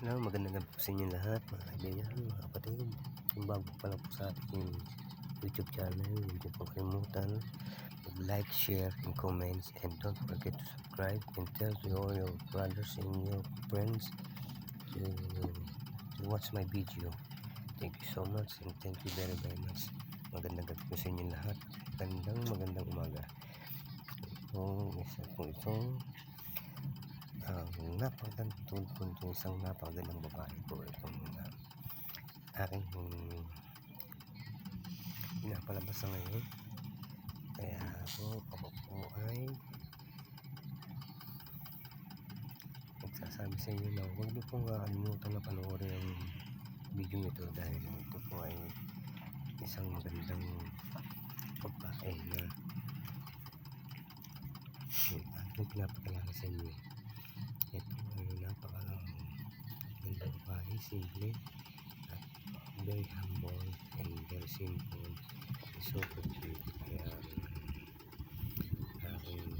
Hello, magandang gabi po sa inyo lahat, mga kaibigan, mga kapatid. Kung bago pa lang po sa ating YouTube channel, huwag niyo pong kalimutan mag-like, share, and comments, and don't forget to subscribe and tell to all your brothers and your friends to watch my video. Thank you so much and thank you very much. Magandang gabi po sa inyo lahat. Magandang umaga. Itong isang napakagandang babae po itong aking pinapalabas sa ngayon. Kaya ako ay nagsasabi sa inyo na huwag niyo pong kalimutan na panoorin ang video ito dahil ito po ay isang magandang babae na aking pinapakilala sa inyo. Ito ay napakagandang babae, simple at very humble and very simple, super cute. Kaya aking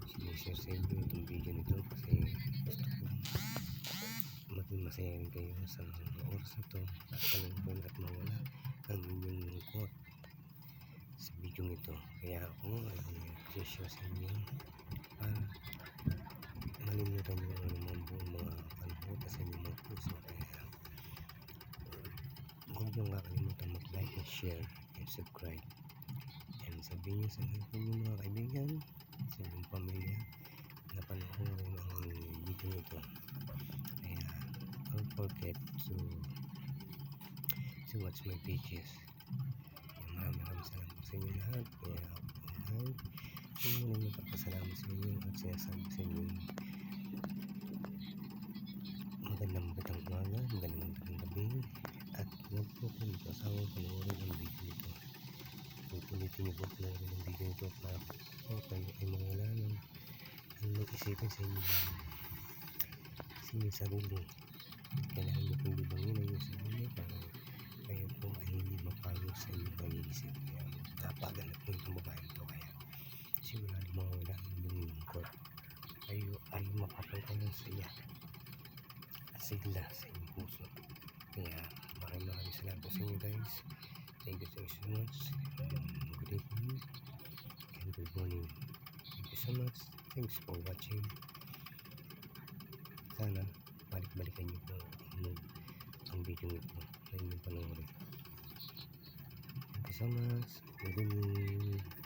sinishare sa inyo itong video nito kasi gusto ko maging masaya rin kayo sa oras na ito at kalungkot at mawala ang inyong lungkot sa video nito. Kaya ako ay sinishare sa inyo para malimutan nyo ang anumang buong mga panahon sa inyong mga puso. Kaya huwag nyo kakalimutan mag-like and share and subscribe, and sabihin nyo sa inyong mga kaibigan, sa inyong pamilya na panoorin ang video nito. Kaya don't forget to watch my videos. Maraming salamat sa inyo lahat. Kaya ako ay magpapasalamat sa inyo at sinasabi sa inyo magandang umaga, magandang gabi, at huwag po kung kasawang panoorin ang video nito. Ulitin niyo po panoorin ang video nito para kayo ay mawala ng mag-isipin sa inyong sarili. Kailangan niyo pong libangin ang inyong sarili para kayo po ay mapago sa inyong pag-iisip. Kaya napaganda po itong babae ito. Kaya simula mawala ang inyong lungkot, kayo ay makapagka ng saya at sigla sa inyong puso. Kaya maraming salamat sa inyo guys. Thank you so much. Good evening and good morning. Thank you so much. Thanks for watching. Sana balik-balikan niyo po ang video nito na inyong panoorin. Thank you so much. Good evening.